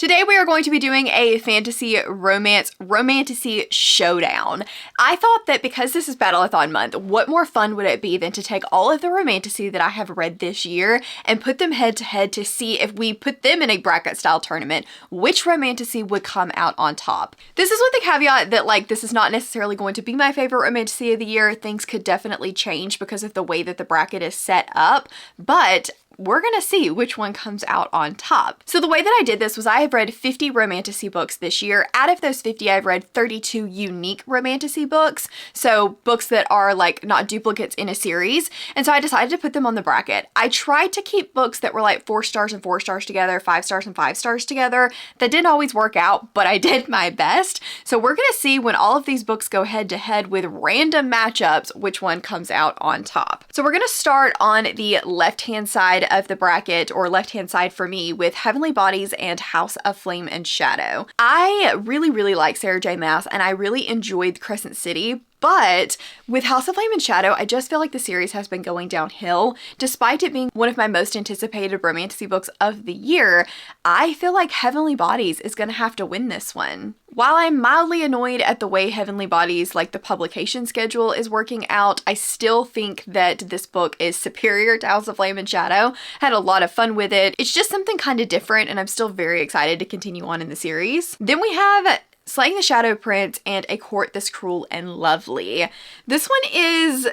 Today we are going to be doing a fantasy romance romantasy showdown. I thought that because this is Battleathon month, what more fun would it be than to take all of the romantasy that I have read this year and put them head to head to see if we put them in a bracket style tournament, which romantasy would come out on top. This is with the caveat that this is not necessarily going to be my favorite romantasy of the year. Things could definitely change because of the way that the bracket is set up, but we're gonna see which one comes out on top. So the way that I did this was I have read 50 romantasy books this year. Out of those 50, I've read 32 unique romantasy books. So books that are not duplicates in a series. And so I decided to put them on the bracket. I tried to keep books that were 4 stars and 4 stars together, 5 stars and 5 stars together. That didn't always work out, but I did my best. So we're gonna see when all of these books go head to head with random matchups, which one comes out on top. So we're gonna start on the left-hand side of the bracket, or left-hand side for me, with Heavenly Bodies and House of Flame and Shadow. I really like Sarah J. Maas, and I really enjoyed Crescent City. But with House of Flame and Shadow, I just feel like the series has been going downhill. Despite it being one of my most anticipated romantasy books of the year, I feel like Heavenly Bodies is going to have to win this one. While I'm mildly annoyed at the way Heavenly Bodies, the publication schedule is working out, I still think that this book is superior to House of Flame and Shadow. I had a lot of fun with it. It's just something kind of different, and I'm still very excited to continue on in the series. Then we have Slaying the Shadow Prince and A Court This Cruel and Lovely. This one is...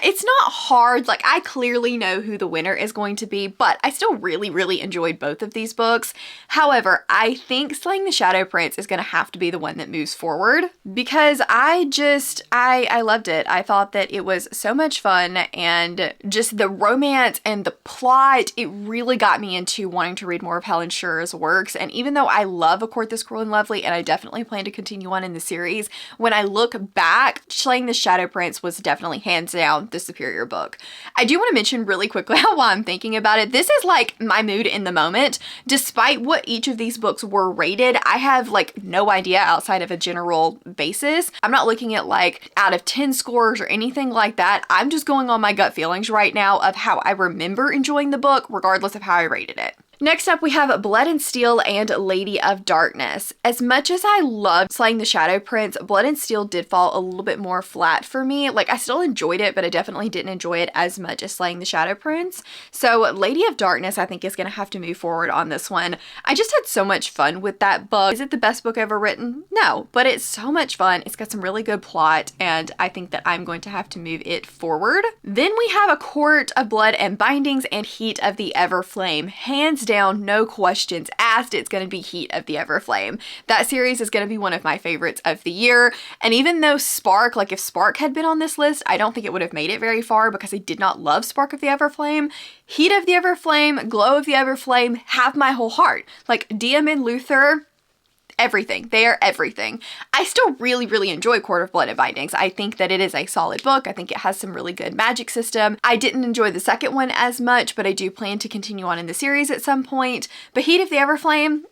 it's not hard. I clearly know who the winner is going to be, but I still really enjoyed both of these books. However, I think Slaying the Shadow Prince is going to have to be the one that moves forward because I loved it. I thought that it was so much fun, and just the romance and the plot, it really got me into wanting to read more of Helen Scherer's works. And even though I love A Court This Cruel and Lovely, and I definitely plan to continue on in the series, when I look back, Slaying the Shadow Prince was definitely hands down the superior book. I do want to mention really quickly while I'm thinking about it, this is my mood in the moment. Despite what each of these books were rated, I have no idea outside of a general basis. I'm not looking at out of 10 scores or anything like that. I'm just going on my gut feelings right now of how I remember enjoying the book, regardless of how I rated it. Next up, we have Blood and Steel and Lady of Darkness. As much as I loved Slaying the Shadow Prince, Blood and Steel did fall a little bit more flat for me. I still enjoyed it, but I definitely didn't enjoy it as much as Slaying the Shadow Prince. So Lady of Darkness, I think, is going to have to move forward on this one. I just had so much fun with that book. Is it the best book ever written? No, but it's so much fun. It's got some really good plot, and I think that I'm going to have to move it forward. Then we have A Court of Blood and Bindings and Heat of the Everflame. Hands down, no questions asked, it's going to be Heat of the Everflame. That series is going to be one of my favorites of the year, and even though Spark, if Spark had been on this list, I don't think it would have made it very far because I did not love Spark of the Everflame. Heat of the Everflame, Glow of the Everflame have my whole heart. Diem and Luther, everything. They are everything. I still really enjoy Court of Blood and Bindings. I think that it is a solid book. I think it has some really good magic system. I didn't enjoy the second one as much, but I do plan to continue on in the series at some point. But Heat of the Everflame,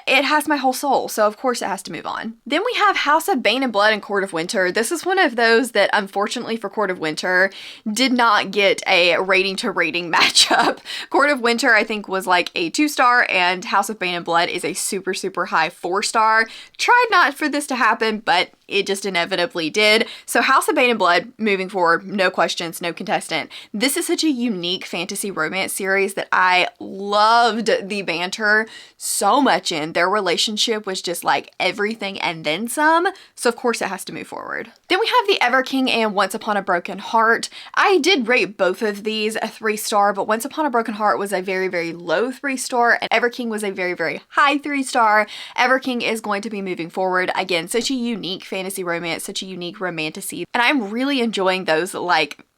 it has my whole soul, so of course it has to move on. Then we have House of Bane and Blood and Court of Winter. This is one of those that, unfortunately for Court of Winter, did not get a rating to rating matchup. Court of Winter, I think, was a 2-star, and House of Bane and Blood is a super high 4-star. Tried not for this to happen, but it just inevitably did. So House of Bane and Blood, moving forward, no questions, no contestant. This is such a unique fantasy romance series that I loved the banter so much in. Their relationship was just everything and then some, so of course it has to move forward. Then we have The Everking and Once Upon a Broken Heart. I did rate both of these a 3-star, but Once Upon a Broken Heart was a very low 3-star, and Everking was a very high 3-star. Everking is going to be moving forward. Again, such a unique fantasy romance, such a unique romantasy, and I'm really enjoying those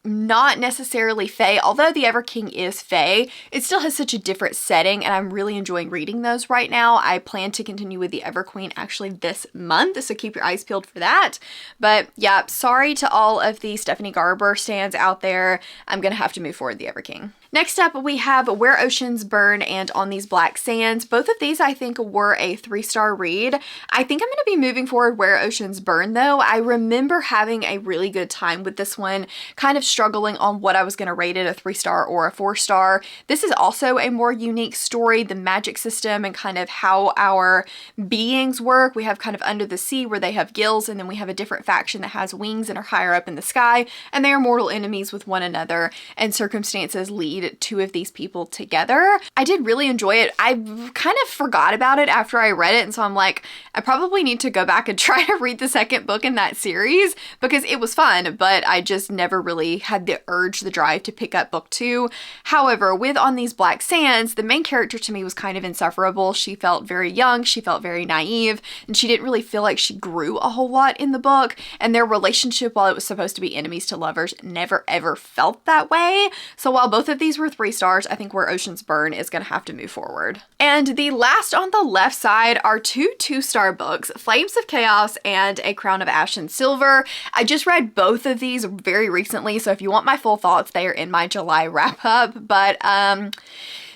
not necessarily fae, although the Everking is fae, it still has such a different setting, and I'm really enjoying reading those right now. I plan to continue with the Everqueen actually this month, so keep your eyes peeled for that. But yeah, sorry to all of the Stephanie Garber stans out there. I'm gonna have to move forward the Everking. Next up, we have Where Oceans Burn and On These Black Sands. Both of these I think were a 3-star read. I think I'm going to be moving forward Where Oceans Burn though. I remember having a really good time with this one, kind of struggling on what I was going to rate it, a 3-star or a 4-star. This is also a more unique story, the magic system and kind of how our beings work. We have kind of Under the Sea where they have gills, and then we have a different faction that has wings and are higher up in the sky, and they are mortal enemies with one another, and circumstances lead two of these people together. I did really enjoy it. I kind of forgot about it after I read it, and so I'm like, I probably need to go back and try to read the second book in that series because it was fun, but I just never really had the urge, the drive to pick up book 2. However, with On These Black Sands, the main character to me was kind of insufferable. She felt very young, she felt very naive, and she didn't really feel like she grew a whole lot in the book, and their relationship, while it was supposed to be enemies to lovers, never ever felt that way. So while both of these were 3 stars, I think Where Oceans Burn is going to have to move forward. And the last on the left side are 2 2-star books, Flames of Chaos and A Crown of Ash and Silver. I just read both of these very recently, so if you want my full thoughts, they are in my July wrap up, but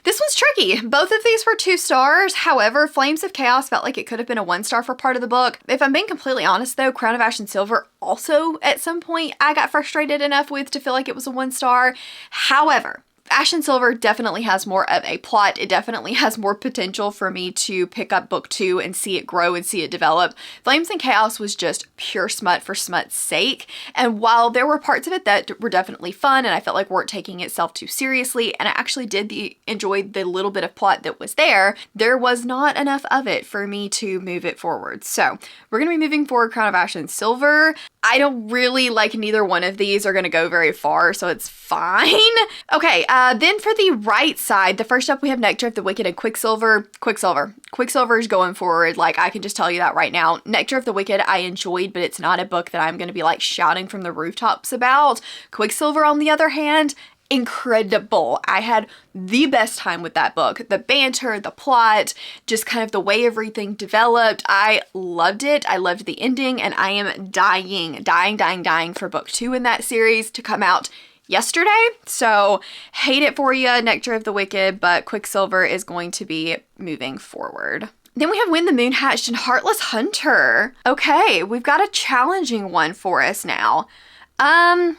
this one's tricky. Both of these were 2 stars. However, Flames of Chaos felt like it could have been a 1-star for part of the book. If I'm being completely honest though, Crown of Ash and Silver also at some point I got frustrated enough with to feel like it was a 1-star. However, Ash and Silver definitely has more of a plot. It definitely has more potential for me to pick up book 2 and see it grow and see it develop. Flames and Chaos was just pure smut for smut's sake. And while there were parts of it that were definitely fun and I felt like weren't taking itself too seriously, and I actually did enjoy the little bit of plot that was there was not enough of it for me to move it forward. So we're going to be moving forward Crown of Ash and Silver. I don't really like neither one of these are going to go very far, so it's fine. Okay, then for the right side, the first up we have Nectar of the Wicked and Quicksilver. Quicksilver is going forward, like I can just tell you that right now. Nectar of the Wicked I enjoyed, but it's not a book that I'm going to be like shouting from the rooftops about. Quicksilver on the other hand, incredible. I had the best time with that book. The banter, the plot, just kind of the way everything developed. I loved it. I loved the ending, and I am dying for book 2 in that series to come out yesterday. So hate it for you, Nectar of the Wicked, but Quicksilver is going to be moving forward. Then we have When the Moon Hatched and Heartless Hunter. Okay, we've got a challenging one for us now. I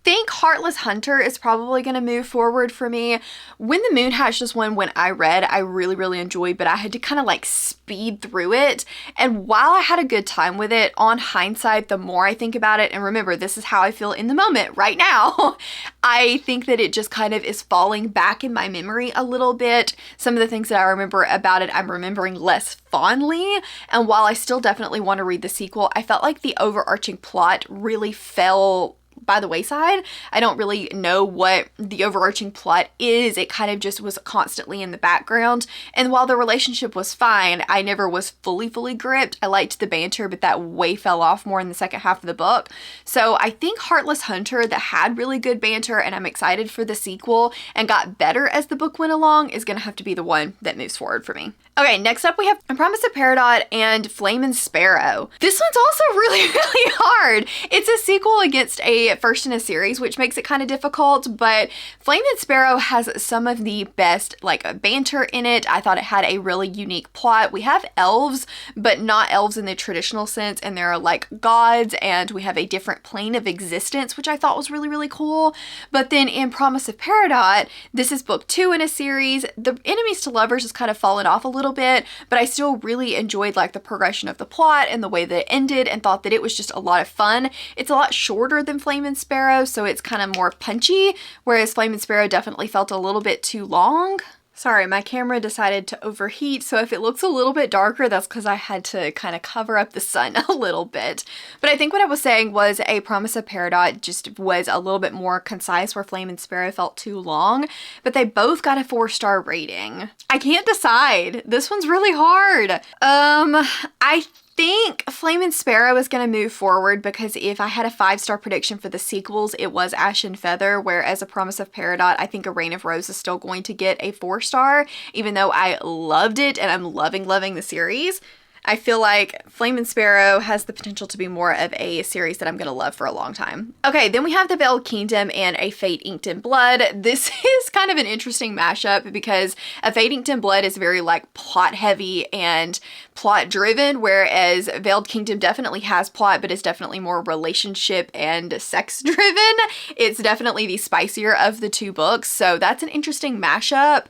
think Heartless Hunter is probably going to move forward for me. When the Moon Hatched is one when I read, I really enjoyed, but I had to kind of like speed through it. And while I had a good time with it, on hindsight, the more I think about it, and remember, this is how I feel in the moment right now, I think that it just kind of is falling back in my memory a little bit. Some of the things that I remember about it, I'm remembering less fondly. And while I still definitely want to read the sequel, I felt like the overarching plot really fell by the wayside. I don't really know what the overarching plot is. It kind of just was constantly in the background. And while the relationship was fine, I never was fully gripped. I liked the banter, but that way fell off more in the second half of the book. So I think Heartless Hunter, that had really good banter, and I'm excited for the sequel and got better as the book went along, is going to have to be the one that moves forward for me. Okay, next up we have A Promise of Peridot and Flame and Sparrow. This one's also really hard. It's a sequel against a first in a series, which makes it kind of difficult, but Flame and Sparrow has some of the best like banter in it. I thought it had a really unique plot. We have elves, but not elves in the traditional sense, and they're like gods, and we have a different plane of existence, which I thought was really cool. But then in Promise of Peridot, this is book 2 in a series. The enemies to lovers has kind of fallen off a little bit, but I still really enjoyed like the progression of the plot and the way that it ended, and thought that it was just a lot of fun. It's a lot shorter than Flame and Sparrow, so it's kind of more punchy, whereas Flame and Sparrow definitely felt a little bit too long. Sorry, my camera decided to overheat, so if it looks a little bit darker, that's because I had to kind of cover up the sun a little bit. But I think what I was saying was A Promise of Peridot just was a little bit more concise, where Flame and Sparrow felt too long, but they both got a 4-star rating. I can't decide. This one's really hard. I think Flame and Sparrow is going to move forward, because if I had a 5-star prediction for the sequels, it was Ash and Feather, whereas A Promise of Peridot, I think A Reign of Rose is still going to get a 4-star, even though I loved it and I'm loving the series. I feel like Flame and Sparrow has the potential to be more of a series that I'm going to love for a long time. Okay, then we have The Veiled Kingdom and A Fate Inked in Blood. This is kind of an interesting mashup because A Fate Inked in Blood is very like plot heavy and plot driven, whereas Veiled Kingdom definitely has plot, but it's definitely more relationship and sex driven. It's definitely the spicier of the two books, so that's an interesting mashup.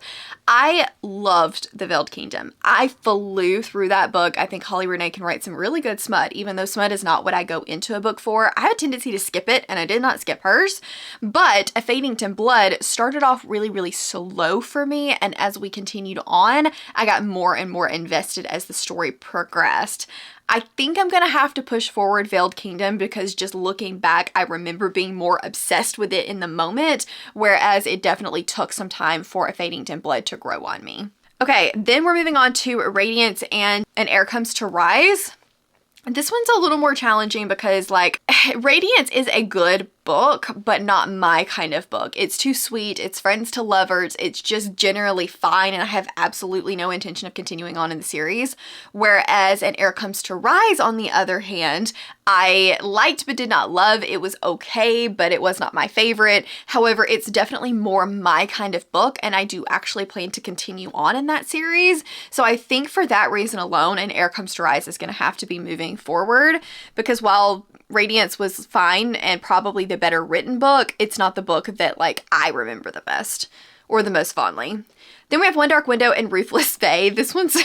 I loved The Veiled Kingdom. I flew through that book. I think Holly Renee can write some really good smut, even though smut is not what I go into a book for. I have a tendency to skip it, and I did not skip hers. But A Fate Inked in Blood started off really, really slow for me, and as we continued on, I got more and more invested as the story progressed. I think I'm gonna have to push forward Veiled Kingdom because just looking back, I remember being more obsessed with it in the moment, whereas it definitely took some time for A Fate Inked in Blood to grow on me. Okay, then we're moving on to Radiance and An Heir Comes to Rise. This one's a little more challenging because like Radiance is a good book, but not my kind of book. It's too sweet, it's friends to lovers, it's just generally fine, and I have absolutely no intention of continuing on in the series. Whereas An Heir Comes to Rise, on the other hand, I liked but did not love. It was okay, but it was not my favorite. However, it's definitely more my kind of book, and I do actually plan to continue on in that series. So I think for that reason alone, An Heir Comes to Rise is going to have to be moving forward, because while Radiance was fine and probably the better written book, it's not the book that like I remember the best or the most fondly. Then we have One Dark Window and Ruthless Fae. This one's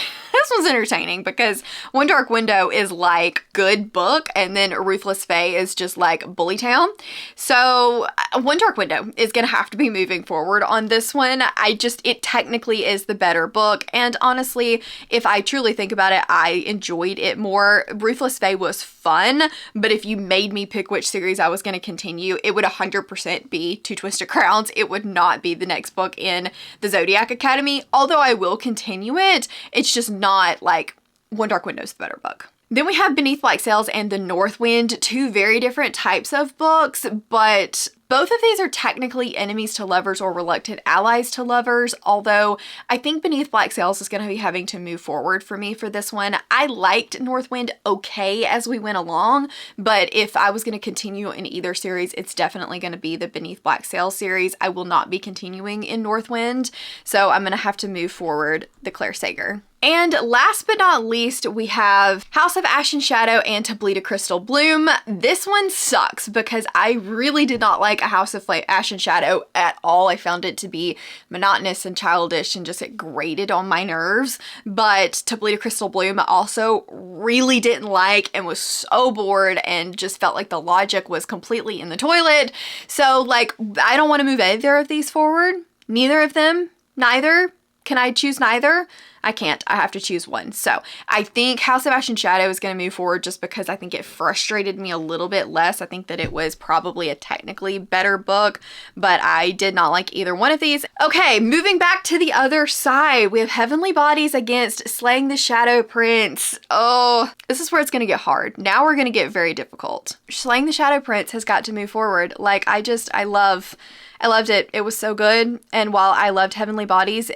entertaining because One Dark Window is like good book, and then Ruthless Fae is just like Bully Town. So One Dark Window is gonna have to be moving forward on this one. It technically is the better book, and honestly, if I truly think about it, I enjoyed it more. Ruthless Fae was fun, but if you made me pick which series I was gonna continue, it would 100% be Two Twisted Crowns. It would not be the next book in the Zodiac Academy, although I will continue it. It's just not like One Dark Window is the better book. Then we have Beneath Black Sails and The North Wind, two very different types of books, but both of these are technically enemies to lovers or reluctant allies to lovers, although I think Beneath Black Sails is going to be having to move forward for me for this one. I liked Northwind okay as we went along, but if I was going to continue in either series, it's definitely going to be the Beneath Black Sails series. I will not be continuing in Northwind, so I'm going to have to move forward the Claire Sager. And last but not least, we have House of Ash and Shadow and To Bleed a Crystal Bloom. This one sucks because I really did not like A House of Ash and Shadow at all. I found it to be monotonous and childish and just it grated on my nerves. But To Bleed a Crystal Bloom I also really didn't like and was so bored and just felt like the logic was completely in the toilet. So like, I don't want to move either of these forward. Neither of them. Neither. Can I choose neither? I can't. I have to choose one. So I think House of Ash and Shadow is going to move forward just because I think it frustrated me a little bit less. I think that it was probably a technically better book, but I did not like either one of these. Okay, moving back to the other side, we have Heavenly Bodies against Slaying the Shadow Prince. Oh, this is where it's going to get hard. Now we're going to get very difficult. Slaying the Shadow Prince has got to move forward. Like, I loved it. It was so good. And while I loved Heavenly Bodies,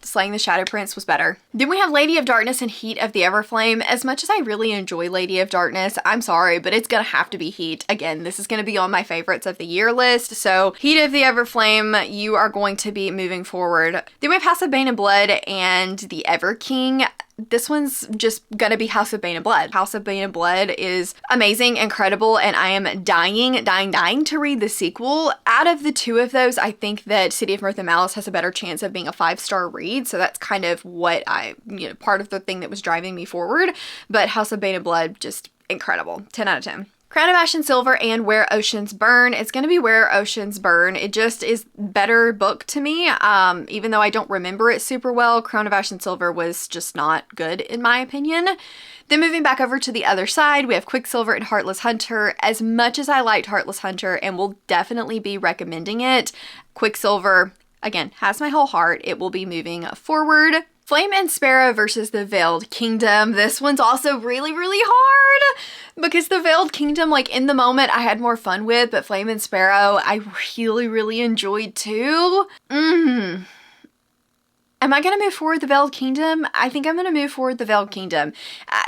Slaying the Shadow Prince was better. Then we have Lady of Darkness and Heat of the Everflame. As much as I really enjoy Lady of Darkness, I'm sorry, but it's gonna have to be Heat. Again, this is gonna be on my favorites of the year list. So Heat of the Everflame, you are going to be moving forward. Then we have House of Bane and Blood and The Ever King. This one's just gonna be House of Bane and Blood. House of Bane and Blood is amazing, incredible, and I am dying to read the sequel. Out of the two of those, I think that City of Mirth and Malice has a better chance of being a 5-star read, so that's kind of what part of the thing that was driving me forward. But House of Bane and Blood, just incredible. 10 out of 10. Crown of Ash and Silver and Where Oceans Burn. It's going to be Where Oceans Burn. It just is better book to me. Even though I don't remember it super well, Crown of Ash and Silver was just not good in my opinion. Then moving back over to the other side, we have Quicksilver and Heartless Hunter. As much as I liked Heartless Hunter and will definitely be recommending it, Quicksilver, again, has my whole heart. It will be moving forward. Flame and Sparrow versus The Veiled Kingdom. This one's also really, really hard because The Veiled Kingdom, like in the moment, I had more fun with, but Flame and Sparrow, I really, really enjoyed too. Am I going to move forward the Veiled Kingdom? I think I'm going to move forward the Veiled Kingdom.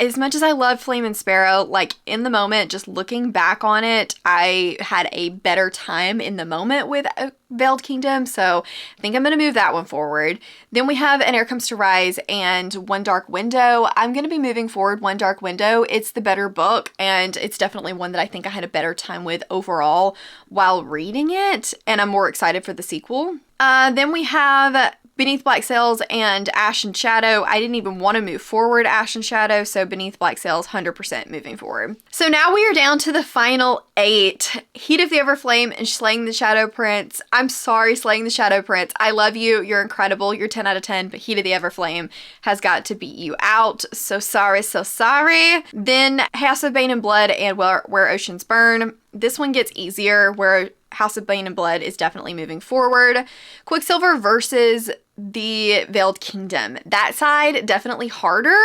As much as I love Flame and Sparrow, like in the moment, just looking back on it, I had a better time in the moment with Veiled Kingdom, so I think I'm going to move that one forward. Then we have An Heir Comes to Rise and One Dark Window. I'm going to be moving forward One Dark Window. It's the better book, and it's definitely one that I think I had a better time with overall while reading it, and I'm more excited for the sequel. Then we have Beneath Black Sails and Ash and Shadow. I didn't even want to move forward Ash and Shadow, so Beneath Black Sails, 100% moving forward. So now we are down to the final 8. Heat of the Everflame and Slaying the Shadow Prince. I'm sorry, Slaying the Shadow Prince. I love you. You're incredible. You're 10 out of 10, but Heat of the Everflame has got to beat you out. So sorry, so sorry. Then House of Bane and Blood and Where Oceans Burn. This one gets easier, where House of Bane and Blood is definitely moving forward. Quicksilver versus the Veiled Kingdom. That side, definitely harder,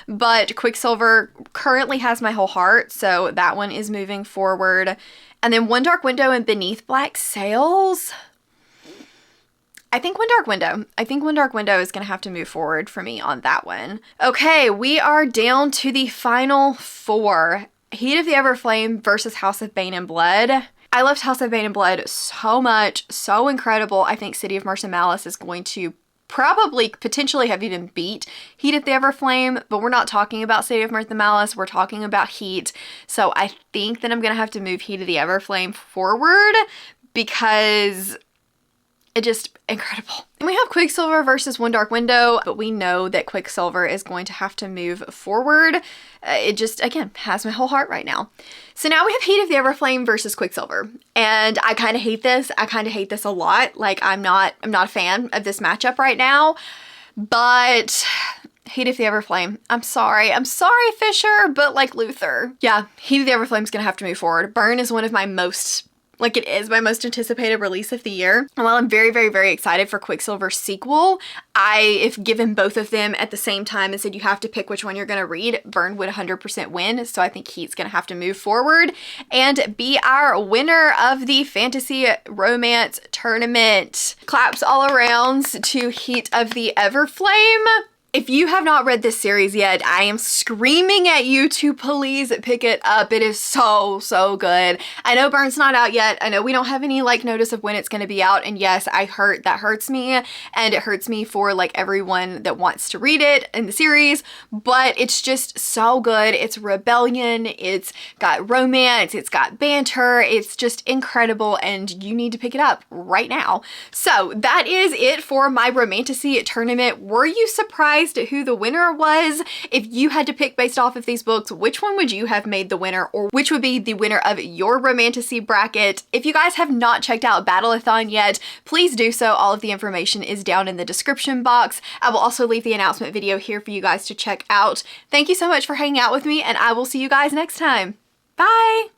but Quicksilver currently has my whole heart, so that one is moving forward. And then One Dark Window and Beneath Black Sails. I think One Dark Window. I think One Dark Window is going to have to move forward for me on that one. Okay, we are down to the final 4. Heat of the Everflame versus House of Bane and Blood. I loved House of Bane and Blood so much, so incredible. I think City of Mirth and Malice is going to probably potentially have even beat Heat of the Everflame, but we're not talking about City of Mirth and Malice, we're talking about Heat. So I think that I'm going to have to move Heat of the Everflame forward because it just incredible. And we have Quicksilver versus One Dark Window, but we know that Quicksilver is going to have to move forward. It just, again, has my whole heart right now. So now we have Heat of the Everflame versus Quicksilver. And I kind of hate this. I kind of hate this a lot. Like, I'm not a fan of this matchup right now, but Heat of the Everflame. I'm sorry, Fisher, but like Luther. Yeah, Heat of the Everflame is going to have to move forward. Burn is one of my most it is my most anticipated release of the year. And while I'm very, very, very excited for Quicksilver's sequel, if given both of them at the same time and said you have to pick which one you're going to read, Burn would 100% win. So I think Heat's going to have to move forward and be our winner of the Fantasy Romance Tournament. Claps all around to Heat of the Everflame. If you have not read this series yet, I am screaming at you to please pick it up. It is so, so good. I know Burn's not out yet. I know we don't have any notice of when it's going to be out. And yes, that hurts me. And it hurts me for everyone that wants to read it in the series. But it's just so good. It's rebellion. It's got romance. It's got banter. It's just incredible. And you need to pick it up right now. So that is it for my Romantasy tournament. Were you surprised at who the winner was? If you had to pick based off of these books, which one would you have made the winner, or which would be the winner of your Romantasy bracket? If you guys have not checked out Battleathon yet, please do so. All of the information is down in the description box. I will also leave the announcement video here for you guys to check out. Thank you so much for hanging out with me, and I will see you guys next time. Bye!